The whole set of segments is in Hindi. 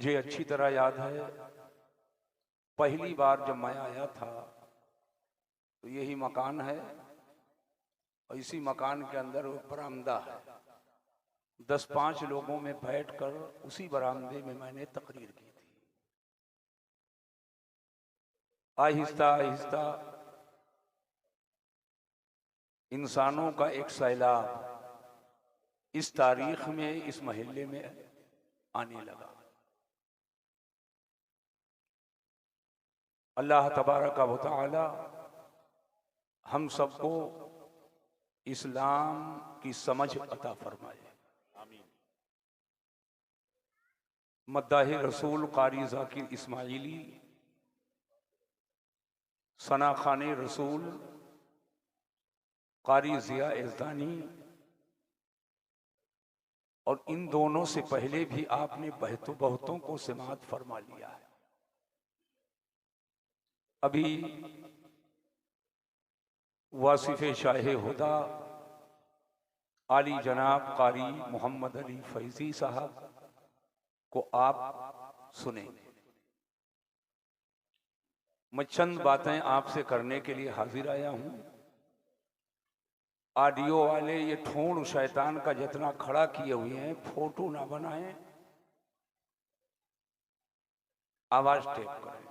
मुझे अच्छी तरह याद है, पहली बार जब मैं आया था तो यही मकान है और इसी मकान के अंदर वो बरामदा है। 10-5 लोगों में बैठकर उसी बरामदे में मैंने तकरीर की थी। आहिस्ता आहिस्ता इंसानों का एक सैलाब इस तारीख में, इस महल्ले में आने लगा। अल्लाह तबारक व तआला हम सबको इस्लाम की समझ अता फरमाए। मद्दाह रसूल कारी ज़ाकिर इस्माइली, सना खाने रसूल कारी ज़िया एज़दानी, और इन दोनों से पहले भी आपने बहुतों को समाअत फरमा लिया है। अभी वासिफ़े शाहे हुदा आली जनाब कारी मोहम्मद अली फैज़ी साहब को आप सुने। मैं चंद बातें आपसे करने के लिए हाजिर आया हूं। ऑडियो वाले ये ठोड़ शैतान का जितना खड़ा किए हुए हैं, फोटो ना बनाएं, आवाज टेप करें।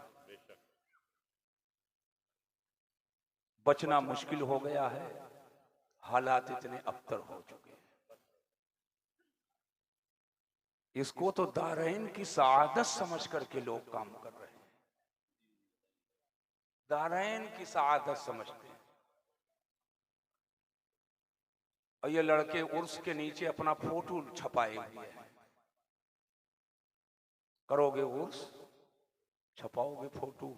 बचना मुश्किल हो गया है, हालात इतने अबतर हो चुके हैं। इसको तो दारैन की सआदत समझ करके लोग काम कर रहे हैं, दारैन की सआदत समझते हैं। और ये लड़के उर्स के नीचे अपना फोटो छपाए हुए हैं। करोगे उर्स, छपाओगे फोटो,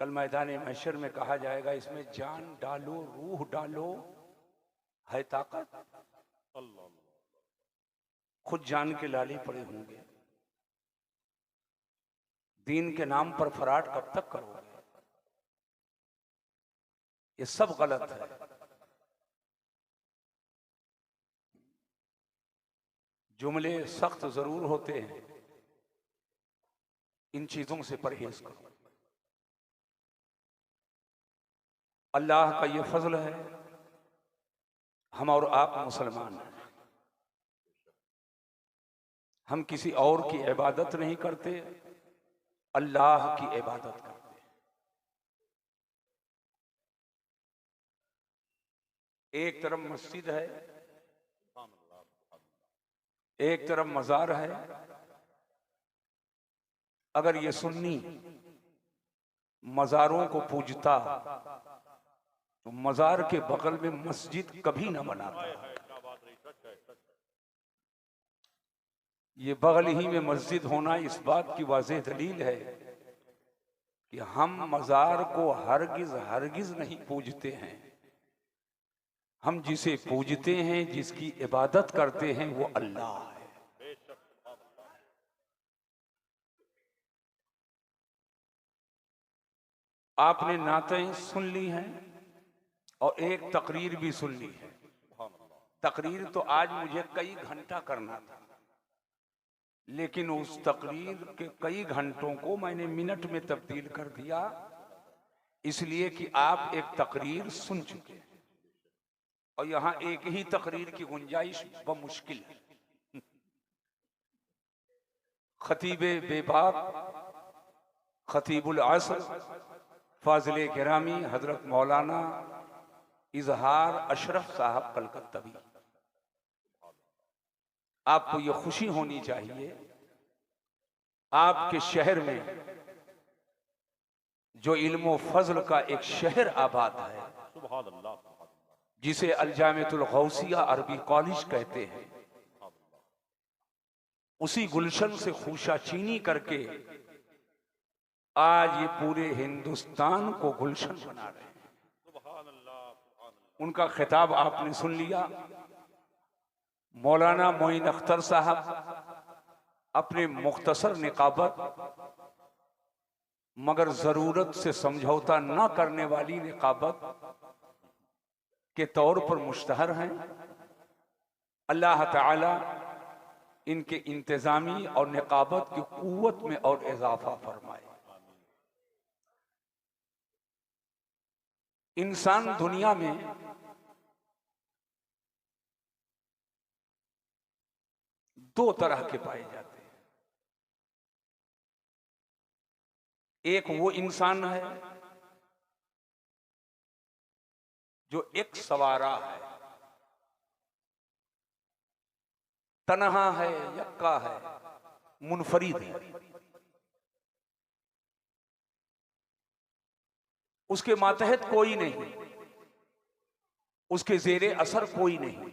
कल मैदान महशर में कहा जाएगा इसमें जान डालो, रूह डालो, है ताकत। खुद जान के लाले पड़े होंगे। दीन के नाम पर फराड कब तक करोगे? ये सब गलत है। जुमले सख्त जरूर होते हैं, इन चीजों से परहेज करो। अल्लाह का ये फजल है, हम और आप मुसलमान हैं। हम किसी और की इबादत नहीं करते, अल्लाह की इबादत करते हैं। एक तरफ मस्जिद है, एक तरफ मजार है। अगर ये सुन्नी मजारों को पूजता तो मजार के बगल में मस्जिद कभी न बनाता। ये बगल ही में मस्जिद होना इस बात की वाज़ेह दलील है कि हम मजार को हरगिज नहीं पूजते हैं। हम जिसे पूजते हैं, जिसकी इबादत करते हैं, वो अल्लाह है। आपने नातें सुन ली हैं और एक तकरीर भी सुन ली है। तकरीर तो आज मुझे कई घंटा करना था, लेकिन उस तकरीर के कई घंटों को मैंने मिनट में तब्दील कर दिया, इसलिए कि आप एक तकरीर सुन चुके हैं और यहां एक ही तकरीर की गुंजाइश बमुश्किल है। खतीबे बेबाक, खतीबुल असर, फाजिले गिरामी हजरत मौलाना इजहार अशरफ साहब कलकत्तवी, आपको ये खुशी होनी चाहिए आपके शहर में जो इल्म फजल का एक शहर आबाद है, जिसे अलजामियतुल गौसिया अरबी कॉलेज कहते हैं, उसी गुलशन से खूशा चीनी करके आज ये पूरे हिंदुस्तान को गुलशन बना रहे हैं। उनका खिताब आपने सुन लिया। मौलाना मोइन अख्तर साहब अपने मुख्तसर निकाबत मगर जरूरत से समझौता न करने वाली निकाबत के तौर पर मुश्तहर हैं। अल्लाह ताला इनके इंतजामी और निकाबत की कुव्वत में और इजाफा फरमाए। इंसान दुनिया में दो तरह के पाए जाते हैं। एक वो इंसान है जो एक सवारा है, तन्हा है, यक्का है, मुनफरिद है। उसके मातहत कोई नहीं, उसके जेरे असर कोई नहीं,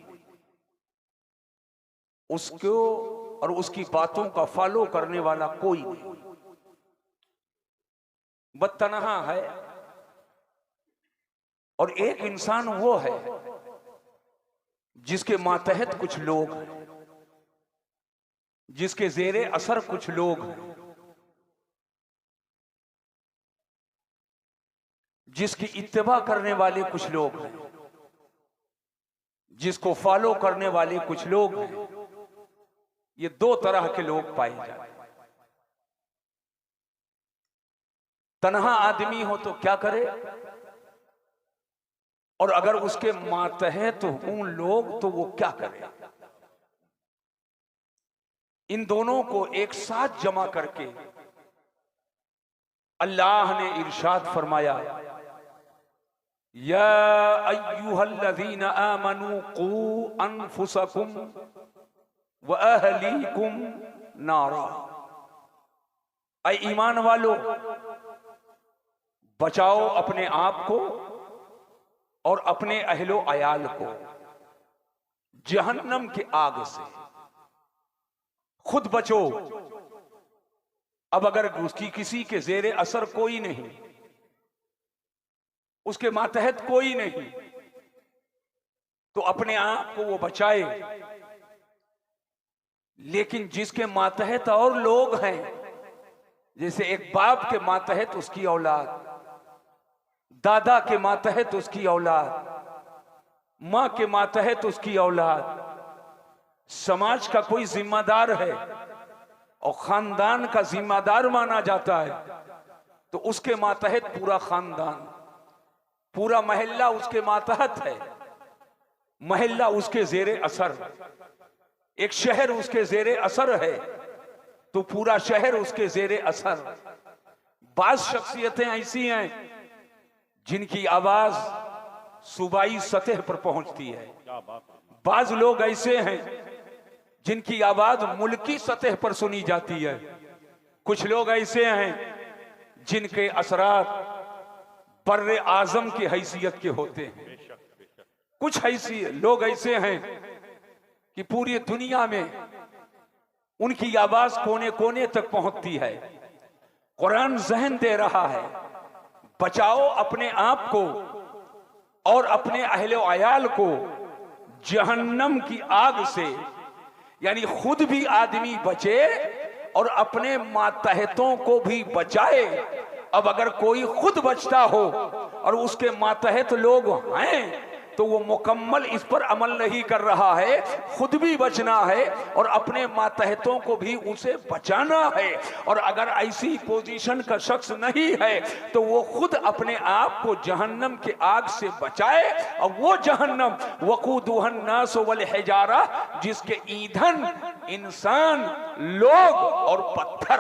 उसको और उसकी बातों का फॉलो करने वाला कोई नहीं, बदतनहा है। और एक इंसान वो है जिसके मातहत कुछ लोग हैं, जिसके जेरे असर कुछ लोग हैं, जिसकी इत्तिबा करने वाले कुछ लोग हैं, जिसको फॉलो करने वाले कुछ लोग हैं। ये दो तरह के लोग पाए जाते हैं। तन्हा आदमी हो तो क्या करे, और अगर उसके मातहत हों लोग तो वो क्या करे। इन दोनों को एक साथ जमा करके अल्लाह ने इरशाद फरमाया, या अय्युहल्लज़ीना आमनू कू अनफुसकुम व अहलीकुम नारा। ऐ ईमान वालो, बचाओ अपने आप को और अपने अहलो अयाल को जहन्नम की आग से। खुद बचो। अब अगर उसकी किसी के जेरे असर कोई नहीं, उसके मातहत कोई नहीं, तो अपने आप को वो बचाए। लेकिन जिसके मातहत और लोग हैं, जैसे एक बाप के मातहत उसकी औलाद, दादा के मातहत उसकी औलाद, मां के मातहत उसकी औलाद, समाज का कोई जिम्मेदार है और खानदान का जिम्मेदार माना जाता है, तो उसके मातहत पूरा खानदान, पूरा महल्ला उसके मातहत है। महल्ला उसके जेरे असर, एक शहर उसके जेरे असर है तो पूरा शहर उसके जेरे असर। बाज शख्सियतें ऐसी हैं जिनकी आवाज सूबाई सतह पर पहुंचती है। बाज लोग ऐसे हैं जिनकी आवाज मुल्की सतह पर सुनी जाती है। कुछ लोग ऐसे हैं जिनके असरात बर्रे आजम की हैसियत के होते हैं। कुछ ऐसी लोग ऐसे हैं कि पूरी दुनिया में उनकी आवाज कोने कोने तक पहुंचती है। कुरान ज़हन दे रहा है, बचाओ अपने आप को और अपने अहले अयाल को जहन्नम की आग से। यानी खुद भी आदमी बचे और अपने मातहतों को भी बचाए। अब अगर कोई खुद बचता हो और उसके मातहत लोग हैं तो वो मुकम्मल इस पर अमल नहीं कर रहा है। खुद भी बचना है और अपने मातहतों को भी उसे बचाना है। और अगर ऐसी पोजीशन का शख्स नहीं है तो वो खुद अपने आप को जहन्नम के आग से बचाए। और वो जहन्नम वक़ूदुहन नास वल हिजारा, जिसके ईंधन इंसान, लोग और पत्थर।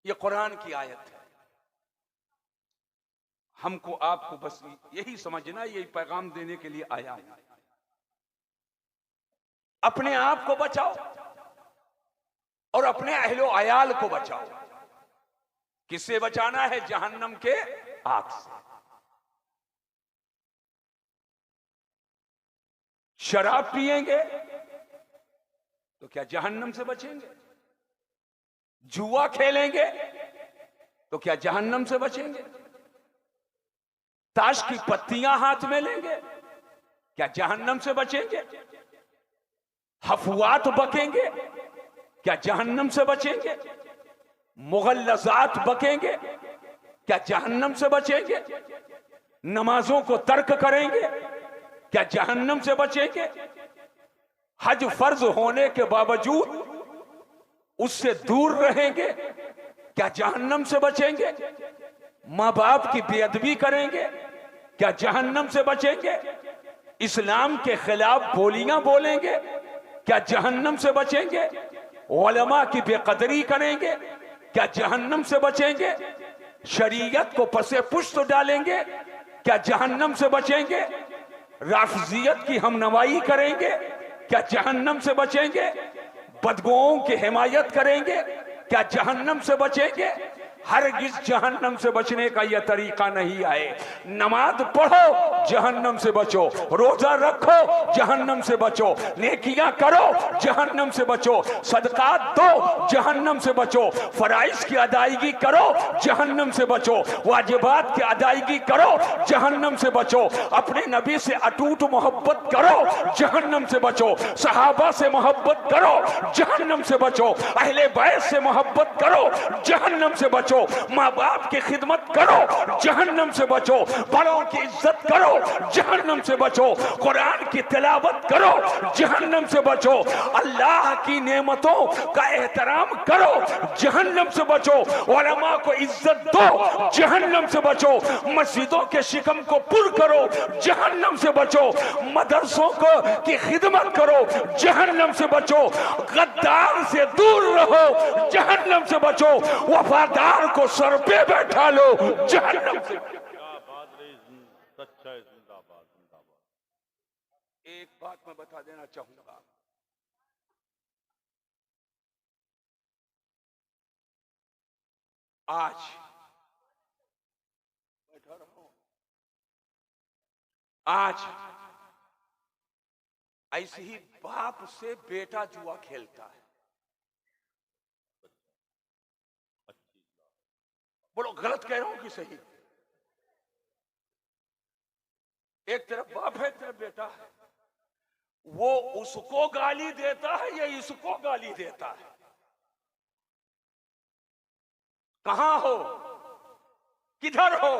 ये कुरान की आयत है। हमको आपको बस यही समझना, यही पैगाम देने के लिए आया हूं। अपने आप को बचाओ और अपने अहलो अयाल को बचाओ। किससे बचाना है? जहन्नम के आग से। शराब पिएंगे तो क्या जहन्नम से बचेंगे? जुआ खेलेंगे तो क्या जहन्नम से बचेंगे? ताश की पत्तियां हाथ में लेंगे क्या जहन्नम से बचेंगे? हफुआत बकेंगे क्या जहन्नम से बचेंगे? मुगल्लज़ात बकेंगे क्या जहन्नम से बचेंगे? नमाजों को तर्क करेंगे क्या जहन्नम से बचेंगे? हज फर्ज होने के बावजूद उससे दूर रहेंगे, क्या जहन्नम से बचेंगे? माँ बाप की बेअदबी करेंगे, क्या जहन्नम से बचेंगे? इस्लाम के खिलाफ बोलियां बोलेंगे, क्या जहन्नम से बचेंगे? उलमा की बेकदरी करेंगे, क्या जहन्नम से बचेंगे? शरीयत को पसे पुष्ट डालेंगे, क्या जहन्नम से बचेंगे? राफजियत की हमनवाई करेंगे, क्या जहन्नम से बचेंगे? बदगुओं की हिमायत करेंगे, क्या जहन्नम से बचेंगे? हरगिज जहन्नम से बचने का यह तरीका नहीं आए। नमाज पढ़ो, जहन्नम से बचो। रोजा रखो, जहन्नम से बचो। नेकियां करो, जहन्नम से बचो। सदका दो, जहन्नम से बचो। फराइज की अदायगी करो, जहन्नम से बचो। वाजिबात की अदायगी करो, जहन्नम से बचो। अपने नबी से अटूट मोहब्बत करो, जहन्नम से बचो। सहाबा से मोहब्बत करो, जहन्नम से बचो। अहले बैत से मोहब्बत करो, जहन्नम से बचो। माँ बाप की खिदमत करो, जहन्नम से बचो। बड़ों की इज्जत करो, जहन्नम से बचो। कुरान की तिलावत करो, जहन्नम से बचो। अल्लाह की नेमतों का एहतराम करो, जहन्नम से बचो। उलमा को इज्जत दो, जहन्नम से बचो। मस्जिदों के शिकम को पुर करो, जहन्नम से बचो। मदरसों को की खिदमत करो, जहन्नम से बचो। गद्दार से दूर रहो, जहन्नम से बचो। वफादार को सर पे बैठा लो, जहन्नम से। एक बात मैं बता देना चाहूंगा, आज बैठा रहो, आज ऐसे ही बाप से बेटा जुआ खेलता है। बोलो गलत कह रहा हूं कि सही? एक तरफ बाप है, एक तरफ बेटा है। वो उसको गाली देता है या इसको गाली देता है? कहां हो, किधर हो?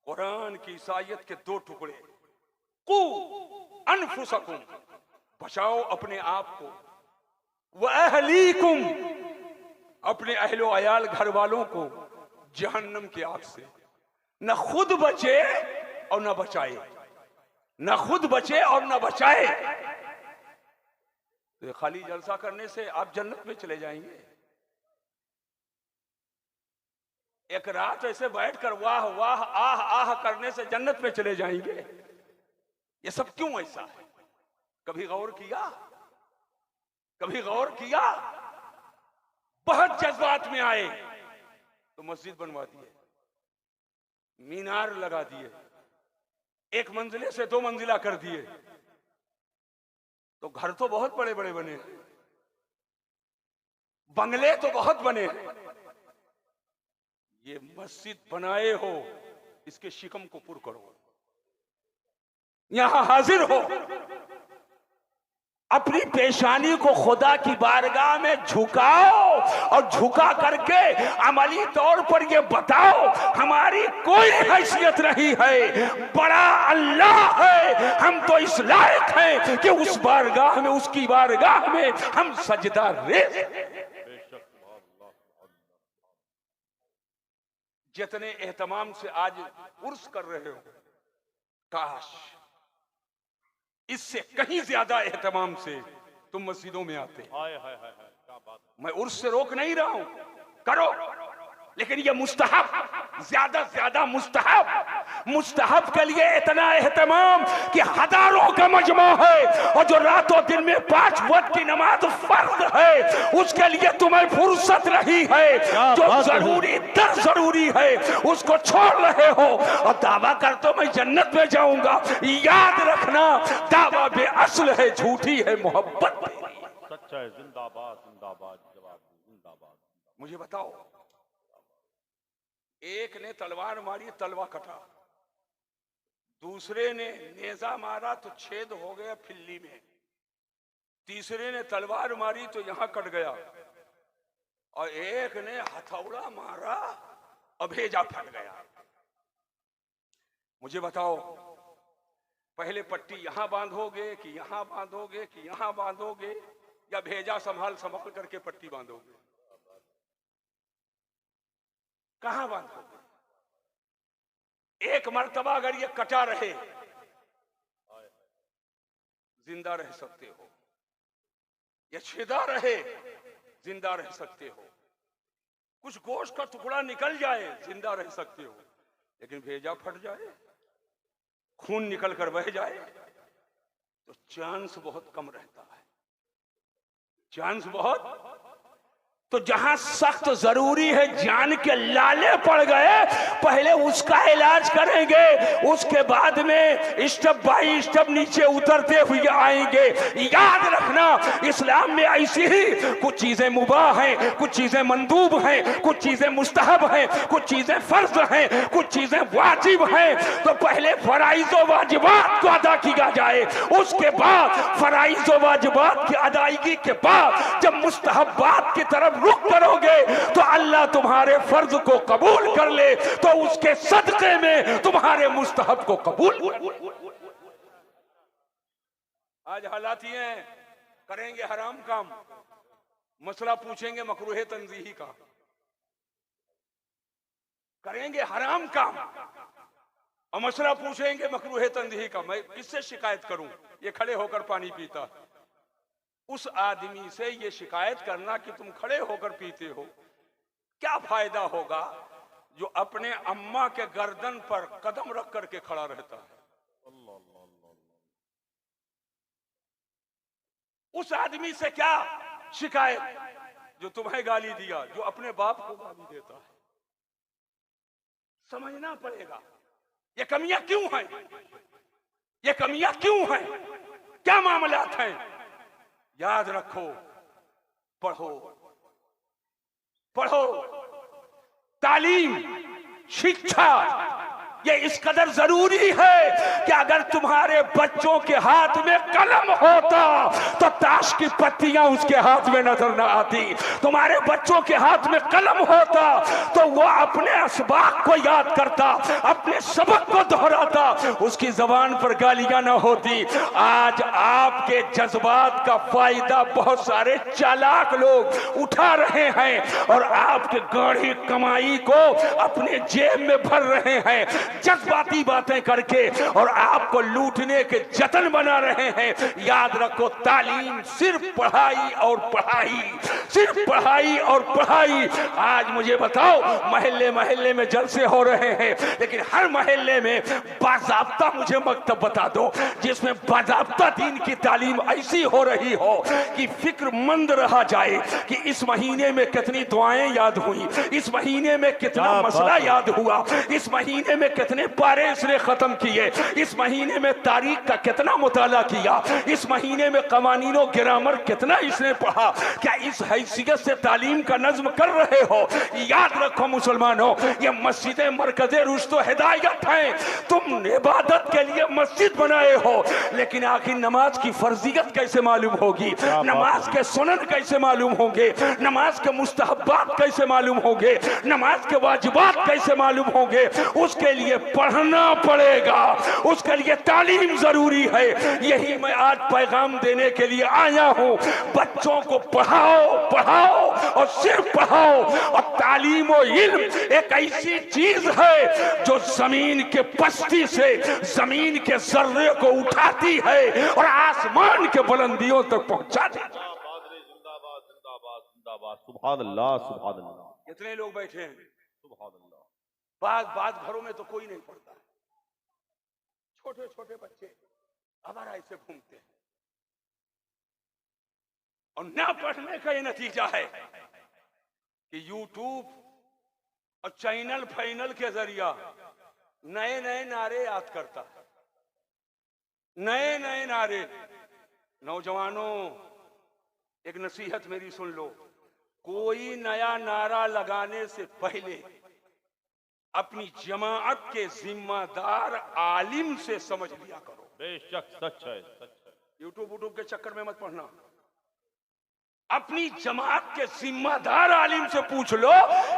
कुरान की ईसाइयत के दो टुकड़े, कू अनफुसकुम, बचाओ अपने आप को, व अहलीकुम, अपने अहलो अयाल घर वालों को, जहन्नम की आग से। न खुद बचे और न बचाए, न खुद बचे और न बचाए। तो खाली जलसा करने से आप जन्नत में चले जाएंगे? एक रात ऐसे बैठकर वाह वाह आह आह करने से जन्नत में चले जाएंगे? ये सब क्यों ऐसा है? कभी गौर किया? कभी गौर किया? बहुत जज्बात में आए तो मस्जिद बनवा दिए, मीनार लगा दिए, एक मंजिले से दो मंजिला कर दिए। तो घर तो बहुत बड़े बड़े बने, बंगले तो बहुत बने। ये मस्जिद बनाए हो, इसके शिकम को पुर करो, यहां हाजिर हो। अपनी पेशानी को खुदा की बारगाह में झुकाओ और झुका करके अमली तौर पर ये बताओ, हमारी कोई हैसियत नहीं है, बड़ा अल्लाह है। हम तो इस लायक हैं कि उस बारगाह में, उसकी बारगाह में हम सजदा रेज़। जितने एहतमाम से आज उर्स कर रहे हो, काश इससे कहीं ज्यादा एहतमाम से तुम मस्जिदों में आते। मैं उर्स से रोक नहीं रहा हूं, करो, लेकिन ये मुस्तहब, ज्यादा से ज्यादा मुस्तहब। मुस्तहब के लिए इतना एहतमाम कि हजारों का मजमा है, और जो रातों दिन में 5 वक्त की नमाज फर्ज है, उसके लिए तुम्हें फुर्सत नहीं है। जो जरूरी दर जरूरी है उसको छोड़ रहे हो और दावा करते हो मैं जन्नत में जाऊंगा। याद रखना, दावा बेअसल है, झूठी है मोहब्बत। सच्चा है। जिंदाबाद जिंदाबाद जिंदाबाद। मुझे बताओ, एक ने तलवार मारी, तलवा कटा, दूसरे ने नेजा मारा तो छेद हो गया फिल्ली में, तीसरे ने तलवार मारी तो यहां कट गया, और एक ने हथौड़ा मारा और भेजा फट गया। मुझे बताओ, पहले पट्टी यहां बांधोगे कि यहां बांधोगे कि यहां बांधोगे, या भेजा संभाल करके पट्टी बांधोगे? कहां बांधोगे? एक मर्तबा अगर ये कटा रहे, जिंदा रह सकते हो, या छिदा रहे, जिंदा रह सकते हो, कुछ गोश्त का टुकड़ा निकल जाए, जिंदा रह सकते हो, लेकिन भेजा फट जाए, खून निकल कर बह जाए, तो चांस बहुत कम रहता है, चांस बहुत। तो जहां सख्त जरूरी है, जान के लाले पड़ गए, पहले उसका इलाज करेंगे, उसके बाद में स्टेप बाई स्टेप नीचे उतरते हुए आएंगे। याद रखना, इस्लाम में ऐसी ही कुछ चीजें मुबाह हैं, कुछ चीजें मंदूब हैं, कुछ चीजें मुस्तहब हैं, कुछ चीजें फर्ज हैं, कुछ चीजें वाजिब हैं। तो पहले फराइज व वाजिबात को अदा किया जाए, उसके बाद फराइज व वाजिबात की अदायगी के बाद जब मुस्तहबात की तरफ रुख करोगे तो अल्लाह तुम्हारे फर्ज को कबूल कर ले, तो उसके सदके में तुम्हारे मुस्तहब को कबूल। आज हालात ये हैं, करेंगे हराम काम, मसला पूछेंगे मकरूह तंजीही का, करेंगे हराम काम और मसला पूछेंगे मकरूह तंजीही का। मैं किससे शिकायत करूं? ये खड़े होकर पानी पीता, उस आदमी से ये शिकायत करना कि तुम खड़े होकर पीते हो, क्या फायदा होगा जो अपने अम्मा के गर्दन पर कदम रख करके खड़ा रहता है? उस आदमी से क्या शिकायत जो तुम्हें गाली दिया, जो अपने बाप को गाली देता है। समझना पड़ेगा ये कमियां क्यों हैं, ये कमियां क्यों हैं, क्या मामलात हैं। याद रखो, पढ़ो पढ़ो, तालीम, शिक्षा ये इस कदर जरूरी है कि अगर तुम्हारे बच्चों के हाथ में कलम होता तो ताश की पत्तियां उसके हाथ में नजर न आती। तुम्हारे बच्चों के हाथ में कलम होता तो वो अपने असबाक को याद करता, अपने सबक को दोहराता, उसकी जबान पर गालियां न होती। आज आपके जज्बात का फायदा बहुत सारे चालाक लोग उठा रहे हैं और आपके गाढ़ी कमाई को अपने जेब में भर रहे हैं, जज्बाती बातें करके और आपको लूटने के जतन बना रहे हैं। याद रखो, तालीम सिर्फ पढ़ाई और पढ़ाई, सिर्फ पढ़ाई और पढ़ाई। आज मुझे बताओ, महल्ले महल्ले में जलसे हो रहे हैं, लेकिन हर महल्ले में बाज़ाब्ता मुझे मकतब बता दो जिसमें बाज़ाब्ता दीन की तालीम ऐसी हो रही हो कि फिक्रमंद रहा जाए कि इस महीने में कितनी दुआएं याद हुई, इस महीने में कितना मसला याद हुआ, इस महीने में कितने पारे इसने खत्म किए, इस महीने में तारीख का कितना मुताला किया, इस महीने में कवानीनो ग्रामर कितना इसने पढ़ा। क्या इस हैसियत से तालीम का नज्म कर रहे हो? याद रखो मुसलमानों, ये मस्जिदें मरकज़े रुश्द व हिदायत हैं। तुम इबादत के लिए मस्जिद बनाए हो, लेकिन आखिर नमाज की फर्जियत कैसे मालूम होगी, नमाज के सुनन कैसे मालूम होंगे, नमाज के मुस्तहब्बात कैसे मालूम होंगे, नमाज के वाजिबात कैसे मालूम होंगे? उसके लिए पढ़ना पड़ेगा, उसके लिए तालीम जरूरी है। यही मैं आज पैगाम देने के लिए आया हूं। बच्चों को पढ़ाओ, पढ़ाओ और सिर्फ पढ़ाओ। और तालीम और इल्म एक ऐसी चीज है जो जमीन के पस्ती से जमीन के जर्रे को उठाती है और आसमान के बुलंदियों तक पहुंचाती है। जिंदाबाद जिंदाबाद जिंदाबाद, सुभान अल्लाह सुभान अल्लाह। कितने लोग बैठे हैं, सुभान अल्लाह। बाद घरों में तो कोई नहीं पढ़ता है, छोटे छोटे बच्चे आवारा ऐसे घूमते हैं। और ना पढ़ने का ये नतीजा है कि यूट्यूब और चैनल फाइनल के जरिया नए नए नारे याद करता है, नए नए नारे। नौजवानों, एक नसीहत मेरी सुन लो, कोई नया नारा लगाने से पहले अपनी जमाअत के जिम्मेदार आलिम से समझ लिया करो। बेशक सच है, सच है। यूट्यूब के चक्कर में मत पढ़ना। अपनी जमात के जिम्मेदार आलिम से पूछ लो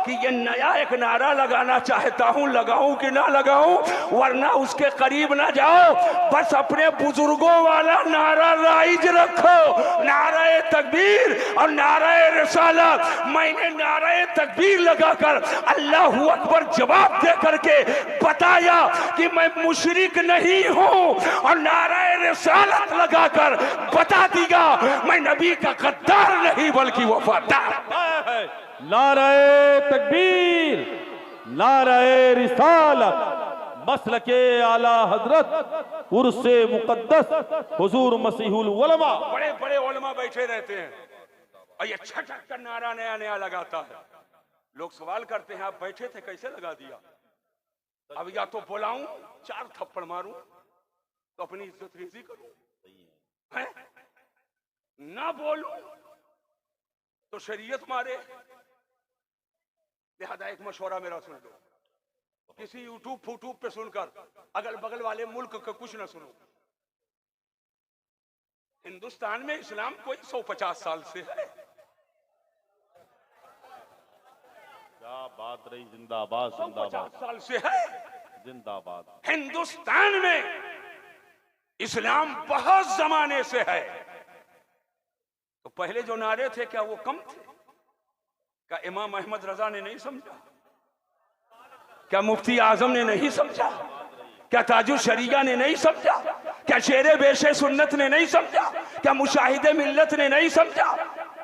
कि ये नया एक नारा लगाना चाहता हूं, लगाऊं कि ना लगाऊं, वरना उसके करीब ना जाओ। बस अपने बुजुर्गों वाला नारा राइज रखो, नारे तकबीर और नारे रिसालत। मैंने नारे तकबीर लगाकर अल्लाहू अकबर जवाब दे करके बताया कि मैं मुशरिक नहीं हूं, और नारे रिसालत लगाकर बता दिया मैं नबी का गद्दार नहीं बल्कि वफादार। नारे तकबीर, नारे रिसालत, मसलके आला हजरत उर्से मुकद्दस हुजूर मसीहुल उलमा। बड़े बड़े उलमा बैठे रहते हैं और ये छटक का नारा नया नया लगाता है। लोग सवाल करते हैं आप बैठे थे कैसे लगा दिया? अब या तो बुलाऊं, 4 थप्पड़ मारूं तो अपनी इज्जत रेजी करूं, है? ना बोलूं तो शरीयत मारे। लिहाजा एक मशवरा मेरा सुन लो, किसी यूट्यूब फूट्यूब पे सुनकर अगल बगल वाले मुल्क का कुछ ना सुनो। हिंदुस्तान में इस्लाम कोई 150 साल से है। क्या बात रही, जिंदाबाद 150 साल से है जिंदाबाद। हिंदुस्तान में इस्लाम बहुत जमाने से है। तो पहले जो नारे थे क्या वो कम थे? क्या इमाम अहमद रजा ने नहीं समझा? क्या मुफ्ती आजम ने नहीं समझा? क्या ताजुल शरिया ने नहीं समझा? क्या शेरे बेशे सुन्नत ने नहीं समझा? क्या मुशाहिदे मिल्लत ने नहीं समझा?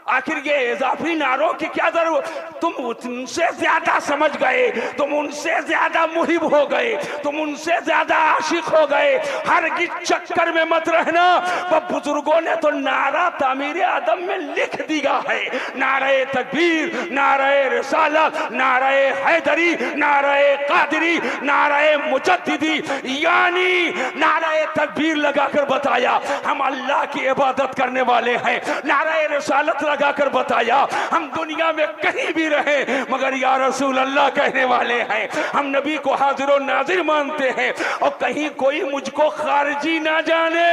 आखिर ये इजाफी नारों की क्या जरूरत? तुम उनसे ज्यादा समझ गए, तुम उनसे ज्यादा मुहिब हो गए, तुम उनसे ज्यादा आशिक हो गए। हर चक्कर में मत रहना। वह बुजुर्गों ने तो नारा तामीर आदम में लिख दिया है, नारे तकबीर, नारे रिसालत, नारे हैदरी, नारे कादरी, नारे मुजद्दिदी, यानी नारे तकबीर लगाकर बताया हम अल्लाह की इबादत करने वाले हैं। नारे रिसालत लगाकर बताया हम दुनिया में कहीं भी रहे मगर या रसूल अल्लाह कहने वाले हैं। हम नबी को हाजिर और नाजिर मानते हैं और कहीं कोई मुझको खारिजी ना जाने।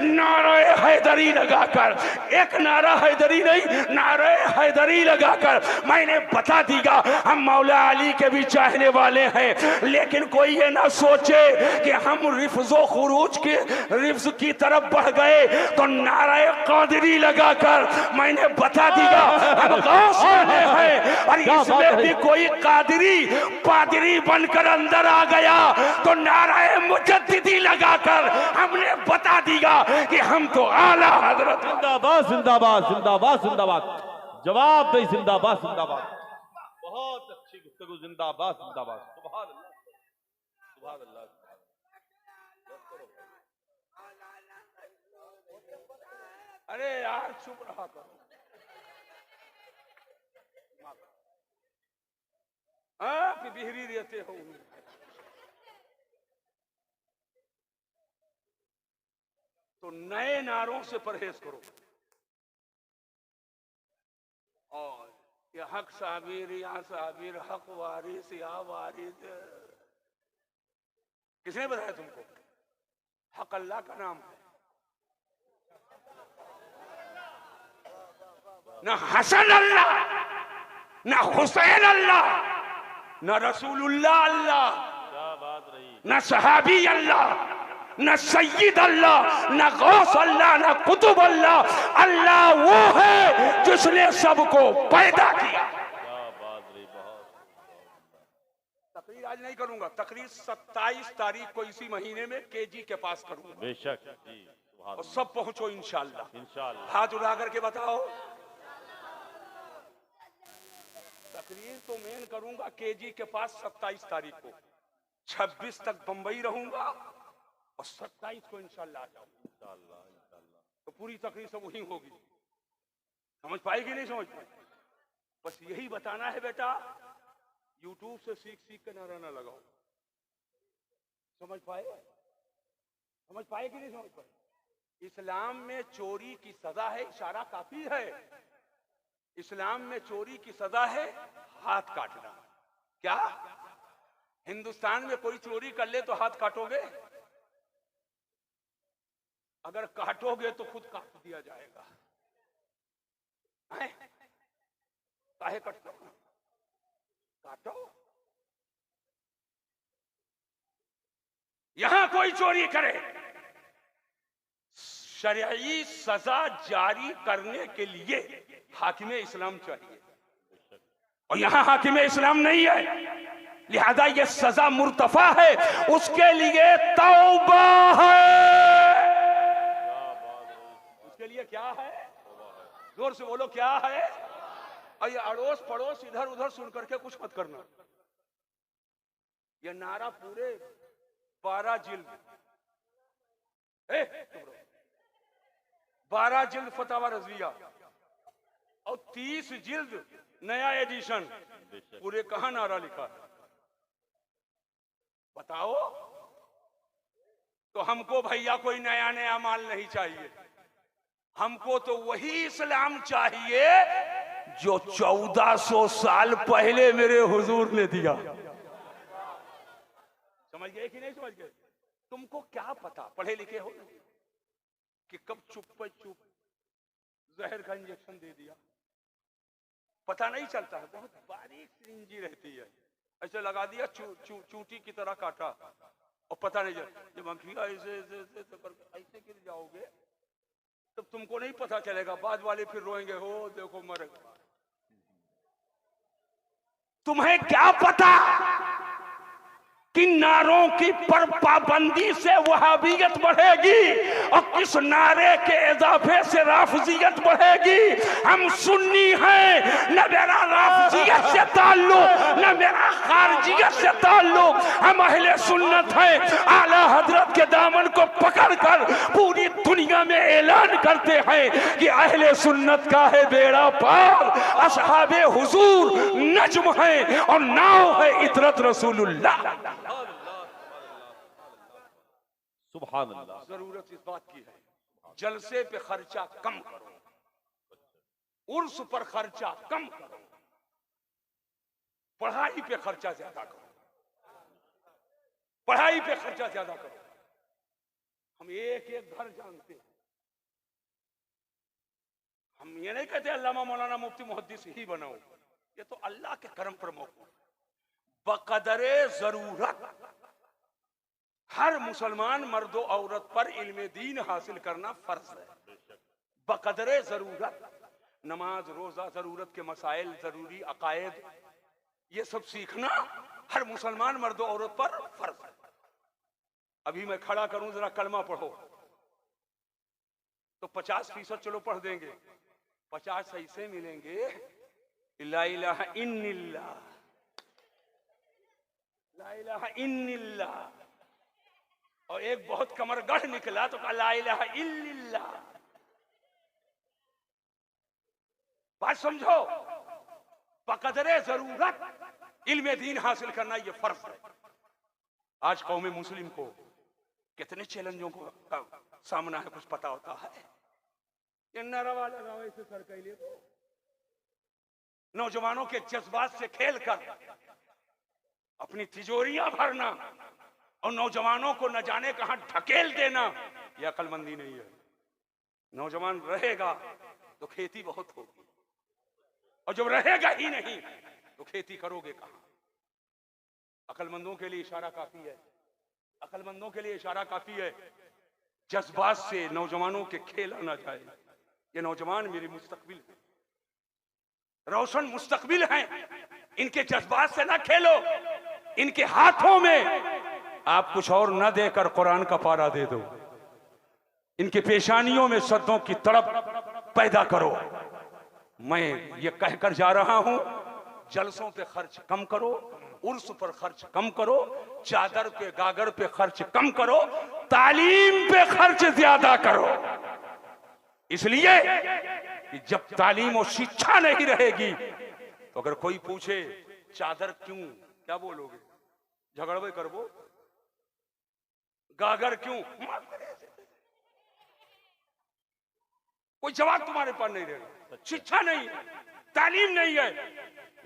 नारा हैदरी लगाकर, एक नारा हैदरी नहीं, नारा हैदरी लगाकर मैंने बता दिया हम मौला अली के भी चाहने वाले हैं। लेकिन कोई ये ना सोचे कि हम रिफ्जो खुरूज के रिफ्ज की तरफ बढ़ गए तो नारा कादरी लगाकर मैंने बता दिया हम गौस वाले हैं। और इसमें भी कोई कादरी पादरी बनकर अंदर आ गया तो नाराए मुजद्दिदी लगाकर हमने बता दिया कि हम तो आला हजरत। जिंदाबाद जिंदाबाद जिंदाबाद जिंदाबाद। जवाब दे जिंदाबाद जिंदाबाद। बहुत अच्छी गुफ्तगू, जिंदाबाद जिंदाबाद। सुभान अल्लाह सुभान अल्लाह। अरे यार चुप रहा करो। आप बिहरी रहते हो। तो नए नारों से परहेज करो। और ये हक साबिर, या साबिर, हक वारिस, या वारिस, किसने बताया तुमको? हक अल्लाह का नाम है। न हसन अल्लाह, न हुसैन अल्लाह, न रसूलुल्लाह अल्लाह, क्या बात रही, न सहाबी अल्लाह, न सैयद अल्लाह, न गौस अल्लाह, न कुतुब अल्लाह। अल्लाह वो है जिसने सबको पैदा किया। क्या बात रही। बहुत तकरीर आज नहीं करूंगा, तकरीर 27 तारीख को इसी महीने में केजी के पास करूंगा। बेशक जी। और सब पहुंचो इंशाअल्लाह। इंशाअल्लाह। हाथ उठा करके बताओ। तकरीर तो मैं करूंगा केजी के पास 27 तारीख को, 26 तक बंबई रहूंगा और 27 को इंशाअल्लाह आ जाऊंगा। इंशाअल्लाह इंशाअल्लाह। तो पूरी तकरीर सब वहीं होगी। समझ पाएगी नहीं समझ पाएगी? बस यही बताना है बेटा, यूट्यूब से सीख सीख के नारा ना लगाओ। समझ पाए? समझ पाए कि नहीं समझ पाए? इस्लाम में चोरी की सजा है, इशारा काफी है। इस्लाम में चोरी की सजा है हाथ काटना। क्या हिंदुस्तान में कोई चोरी कर ले तो हाथ काटोगे? अगर काटोगे तो खुद काट दिया जाएगा। काहे कटते हो? काटो। यहां कोई चोरी करे, शरई सजा जारी करने के लिए हाकिम इस्लाम चाहिए, और यहां हाकिम इस्लाम नहीं है, लिहाजा ये सजा मुर्तफा है, उसके लिए तौबा है। उसके लिए क्या है? जोर से बोलो, क्या है? और ये अड़ोस पड़ोस इधर उधर सुन करके कुछ मत करना। ये नारा पूरे 12 जिल्द 12 जिल्द फतावा रज़विया और 30 जिल्द नया एडिशन, पूरे कहां नारा लिखा है बताओ? तो हमको भैया कोई नया नया माल नहीं चाहिए, हमको तो वही इस्लाम चाहिए जो 1400 साल पहले मेरे हुजूर ने दिया। समझ गए कि नहीं समझ गए? तुमको क्या पता, पढ़े लिखे हो, कि कब चुप जहर का इंजेक्शन दे दिया? पता नहीं चलता है, बहुत बारीक सिरिंजी रहती है, ऐसे लगा दिया, चूंटी की तरह काटा और पता नहीं चला। जब अंखिया ऐसे गिर जाओगे तब तुमको नहीं पता चलेगा, बाद वाले फिर रोएंगे, हो देखो मर गया। तुम्हें क्या पता कि नारों की पर पाबंदी से वहाबियत बढ़ेगी और किस नारे के इजाफे से राफजियत बढ़ेगी? हम सुन्नी हैं, न मेरा राफजियत से ताल्लुक न मेरा खारजियत से ताल्लुक, हम अहले सुन्नत हैं। आला हजरत के दामन को पकड़कर पूरी दुनिया में ऐलान करते हैं कि अहले सुन्नत का है बेड़ा पार, असहाबे हुजूर नज्म है और नाव है इतरत रसूलुल्लाह। सुभान अल्लाह। जरूरत इस बात की है, जलसे पे खर्चा कम करो, उर्स पर खर्चा कम करो, पढ़ाई पे खर्चा ज्यादा करो, पढ़ाई पे खर्चा ज्यादा करो। हम एक एक घर जानते हैं, हम ये नहीं कहते अल्लामा मौलाना मुफ्ती मुहद्दिस ही बनाओ, ये तो अल्लाह के करम पर मौका। बकदरे जरूरत हर मुसलमान मर्द और औरत पर इल्म दीन हासिल करना फर्ज है, बकदरे जरूरत। नमाज रोजा, जरूरत के मसाइल, जरूरी अकायद, ये सब सीखना हर मुसलमान मर्द और औरत पर फर्ज है। अभी मैं खड़ा करूं, जरा कलमा पढ़ो, तो 50% चलो पढ़ देंगे, 50 ऐसे मिलेंगे, ला इलाहा इल्लल्लाह, ला इलाहा इल्लल्लाह, और एक बहुत कमरगढ़ निकला तो कहा ला इलाहा इल्लल्लाह। बात समझो, बकदरे जरूरत इल्म दीन हासिल करना ये फर्ज है। आज कौम मुस्लिम को कितने चैलेंजों को सामना है, कुछ पता होता है? ये नरवा लगाओ ऐसे सर कैले, नौजवानों के जज्बात से खेलकर अपनी तिजोरियां भरना और नौजवानों को न जाने कहां ढकेल देना, यह अक्लमंदी नहीं है। नौजवान रहेगा तो खेती बहुत होगी, और जब रहेगा ही नहीं तो खेती करोगे कहां? अक्लमंदों के लिए इशारा काफी है, अक्लमंदों के लिए इशारा काफी है। जज्बात से नौजवानों के खेला ना जाए। ये नौजवान मेरे मुस्तकबिल है, रोशन मुस्तकबिल हैं, इनके जज्बात से ना खेलो। इनके हाथों में आप कुछ और न देकर कुरान का पारा दे दो, इनके पेशानियों में सद्दों की तड़प पैदा करो। मैं ये कहकर जा रहा हूं, जलसों पे खर्च कम करो, उर्स पर खर्च कम करो, चादर पे गागर पे खर्च कम करो, तालीम पे खर्च ज्यादा करो। इसलिए कि जब तालीम और शिक्षा नहीं रहेगी तो अगर कोई पूछे चादर क्यों, क्या बोलोगे? झगड़वे करबो? गागर क्यों? कोई जवाब तुम्हारे पास नहीं रहेगा। शिक्षा नहीं है, तालीम नहीं है,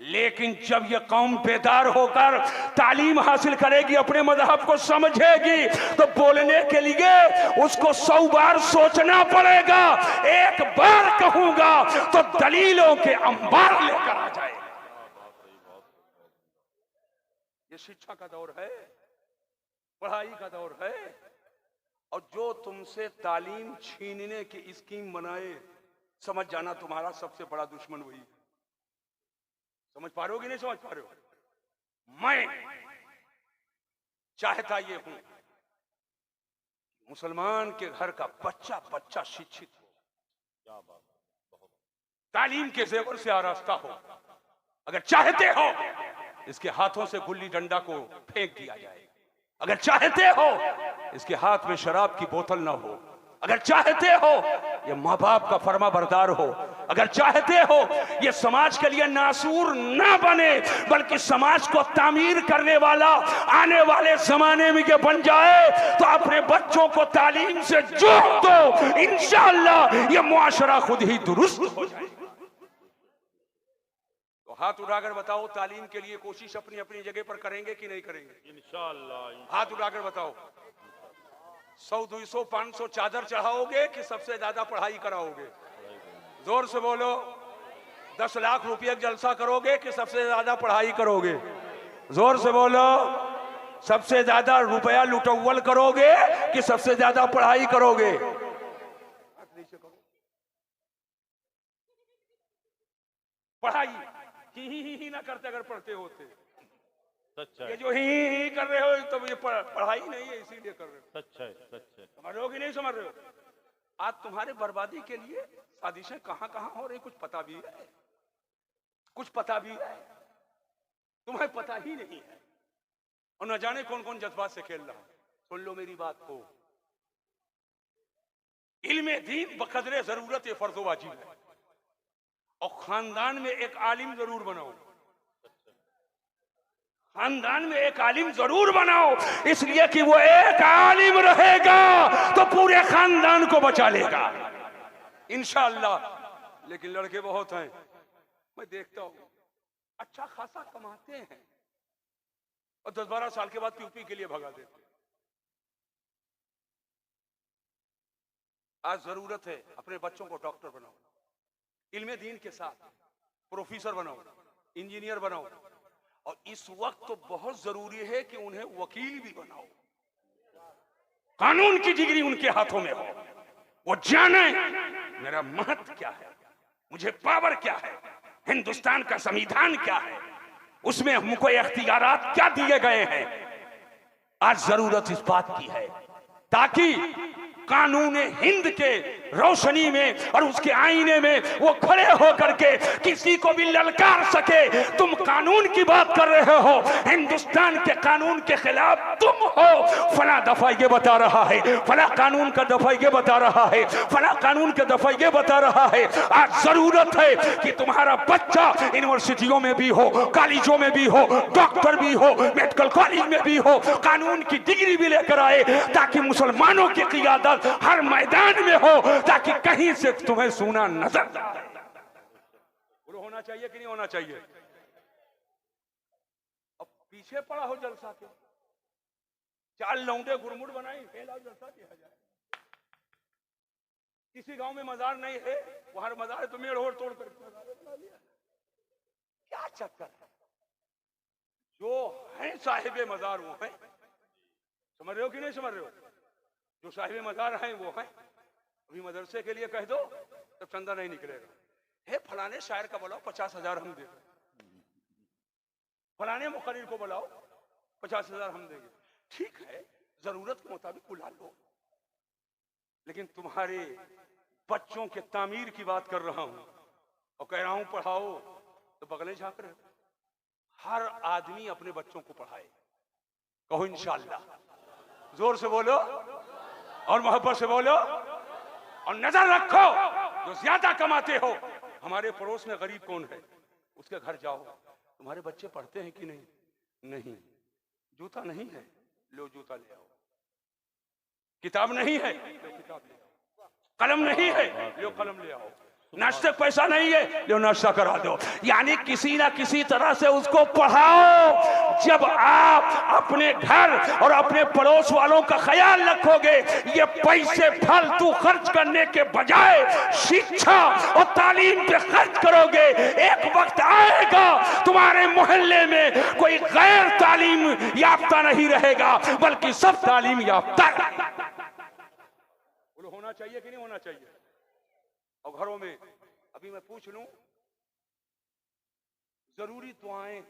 लेकिन जब ये कौम बेदार होकर तालीम हासिल करेगी, अपने मजहब को समझेगी, तो बोलने के लिए उसको 100 बार सोचना पड़ेगा। एक बार कहूंगा तो दलीलों के अंबार लेकर आ जाए। ये शिक्षा का दौर है, पढ़ाई का दौर है। और जो तुमसे तालीम छीनने की स्कीम बनाए, समझ जाना तुम्हारा सबसे बड़ा दुश्मन वही। समझ पा रहे हो कि नहीं समझ पा रहे हो? मैं चाहता ये हूं मुसलमान के घर का बच्चा बच्चा शिक्षित हो, तालीम के जेवर से आरास्ता हो। अगर चाहते हो इसके हाथों से गुल्ली डंडा को फेंक दिया जाए, अगर चाहते हो इसके हाथ में शराब की बोतल ना हो, अगर चाहते हो ये माँ बाप का फर्मा बरदार हो, अगर चाहते हो ये समाज के लिए नासूर ना बने बल्कि समाज को तामीर करने वाला आने वाले जमाने में ये बन जाए, तो अपने बच्चों को तालीम से जोड़ दो। इंशाअल्लाह ये मुआशरा खुद ही दुरुस्त हो जाए। तो हाथ उठाकर बताओ, तालीम के लिए कोशिश अपनी अपनी जगह पर करेंगे कि नहीं करेंगे? इंशाअल्लाह। हाथ उठाकर बताओ, 100, 200, 500 चादर चढ़ाओगे कि सबसे ज्यादा पढ़ाई कराओगे? जोर से बोलो। 10 लाख रुपये जलसा करोगे कि सबसे ज्यादा पढ़ाई करोगे? जोर से बोलो। सबसे ज्यादा रुपया लुटौल करोगे कि सबसे ज्यादा पढ़ाई करोगे? पढ़ाई ही ना करते अगर पढ़ते होते। ये जो ही कर रहे हो तो ये पढ़ाई नहीं है, इसीलिए कर रहे हो। सच है, सच है। समझ रहे हो कि नहीं समझ रहे हो? आज तुम्हारे बर्बादी के लिए साजिशें कहां कहां हो रही, कुछ पता भी है, कुछ पता भी है, तुम्हें पता ही नहीं है। और न जाने कौन कौन जज्बात से खेल रहा है। सुन लो मेरी बात को, इल्मे दीन बकदरे जरूरत ये फर्ज वाजिब है। और खानदान में एक आलिम जरूर बनाओ, खानदान में एक आलिम जरूर बनाओ, इसलिए कि वो एक आलिम रहेगा तो पूरे खानदान को बचा लेगा इंशाअल्लाह। लेकिन लड़के बहुत हैं, मैं देखता हूं अच्छा खासा कमाते हैं और 10-12 साल के बाद पीपी के लिए भगा देते हैं। आज जरूरत है अपने बच्चों को डॉक्टर बनाओ, इल्मे दीन के साथ प्रोफेसर बनाओ, इंजीनियर बनाओ। और इस वक्त तो बहुत जरूरी है कि उन्हें वकील भी बनाओ, कानून की डिग्री उनके हाथों में हो, वो जाने मेरा महत्व क्या है, मुझे पावर क्या है, हिंदुस्तान का संविधान क्या है, उसमें हमको इख्तियारात क्या दिए गए हैं। आज जरूरत इस बात की है ताकि कानून हिंद के रोशनी में और उसके आईने में वो खड़े होकर के किसी को भी ललकार सके। तुम कानून की बात कर रहे हो, हिंदुस्तान के कानून के खिलाफ तुम हो, फला दफा ये बता रहा है, फला कानून का दफा ये बता रहा है, फला कानून का दफा ये बता रहा है। आज जरूरत है कि तुम्हारा बच्चा यूनिवर्सिटियों में भी हो, कॉलेजों में भी हो, डॉक्टर भी हो, मेडिकल कॉलेज में भी हो, कानून की डिग्री भी लेकर आए ताकि मुसलमानों की क़ियादत हर मैदान में हो, ताकि कहीं से तुम्हें सुना नजर आए। होना चाहिए कि नहीं होना चाहिए? अब पीछे पड़ा हो जलसा के, 4 लौंडे गुरमुट बनाई, फैला जलसा किया जाए। किसी गांव में मजार नहीं है, वहां मजार है तो मेड़ और तोड़ कर बना लिया। क्या चक्कर है? जो है साहिबे मजार वो है, समझ रहे हो कि नहीं समझ रहे हो? जो साहिबे मजार हैं वो हैं। अभी मदरसे के लिए कह दो तब चंदा नहीं निकलेगा। हे फलाने शायर का बुलाओ, 50,000 हम देंगे, फलाने मुकर्रिर को बुलाओ, 50,000 हम देंगे। ठीक है, जरूरत के मुताबिक बुला लो, लेकिन तुम्हारे बच्चों के तामीर की बात कर रहा हूं और कह रहा हूं पढ़ाओ, तो बगले झांक रहे हो। हर आदमी अपने बच्चों को पढ़ाए, कहो इंशाअल्लाह। जोर से बोलो और मोहब्बत से बोलो। और नजर रखो जो ज्यादा कमाते हो, हमारे पड़ोस में गरीब कौन है उसके घर जाओ, तुम्हारे बच्चे पढ़ते हैं कि नहीं? नहीं। जूता नहीं है, लो जूता ले आओ। किताब नहीं है, लो किताब ले आओ। कलम नहीं है, लो कलम ले आओ। नाश्ते का पैसा नहीं है, जो नाश्ता करा दो। यानी किसी ना किसी तरह से उसको पढ़ाओ। जब आप अपने घर और अपने पड़ोस वालों का ख्याल रखोगे, ये पैसे फालतू खर्च करने के बजाय शिक्षा और तालीम पे खर्च करोगे, एक वक्त आएगा तुम्हारे मोहल्ले में कोई गैर तालीम याफ्ता नहीं रहेगा, बल्कि सब तालीम याफ्ता होना चाहिए कि नहीं होना चाहिए। और घरों में अभी मैं पूछ लूं, जरूरी दुआएं,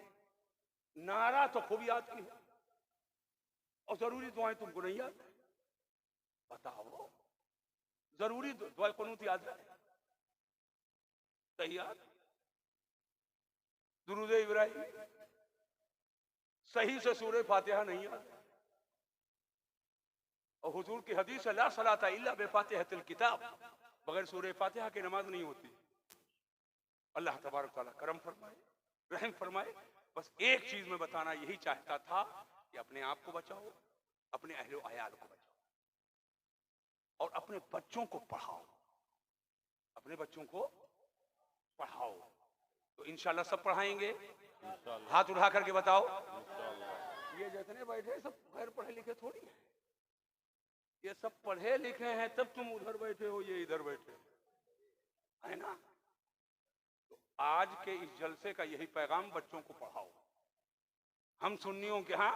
नारा तो खूब याद की है, और जरूरी दुआएं तुमको नहीं याद? बताओ, जरूरी दुआ कुनूत याद है? सही याद? दुरूद इब्राहिम सही से सूरह फातिहा नहीं याद? और हुजूर की हदीस है, ला सलाता इल्ला बिफातिहतिल किताब, बगैर सूरह फातिहा की नमाज नहीं होती। अल्लाह तबारक तआला करम फरमाए, रहम फरमाए। बस एक चीज में बताना यही चाहता था कि अपने आप को बचाओ, अपने अहले अयाल को बचाओ, और अपने बच्चों को पढ़ाओ। अपने बच्चों को पढ़ाओ तो इंशाल्लाह सब पढ़ाएंगे। हाथ उठा करके बताओ। ये जितने बैठे सब गैर पढ़े लिखे थोड़ी है, ये सब पढ़े लिखे हैं, तब तुम उधर बैठे हो, ये इधर बैठे है ना। तो आज के इस जलसे का यही पैगाम, बच्चों को पढ़ाओ। हम सुन्नियों के यहाँ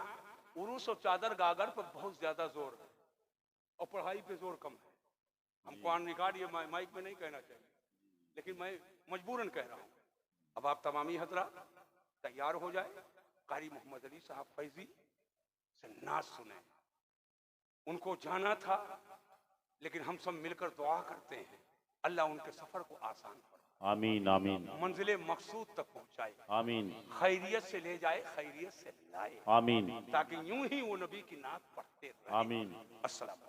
उरूस और चादर गागर पर बहुत ज्यादा जोर है और पढ़ाई पे जोर कम है। हम कुरान रिकॉर्ड ये माइक में नहीं कहना चाहिए, लेकिन मैं मजबूरन कह रहा हूँ। अब आप तमामी हजरा तैयार हो जाए, कारी मोहम्मद अली साहब फैजी से नात सुने। उनको जाना था, लेकिन हम सब मिलकर दुआ करते हैं अल्लाह उनके सफर को आसान करे। आमीन आमीन। मंजिले मकसूद तक पहुंचाए। आमीन। खैरियत से ले जाए, खैरियत से लाए। आमीन। ताकि यूं ही वो नबी की नात पढ़ते रहे। आमीन। अस्सलाम।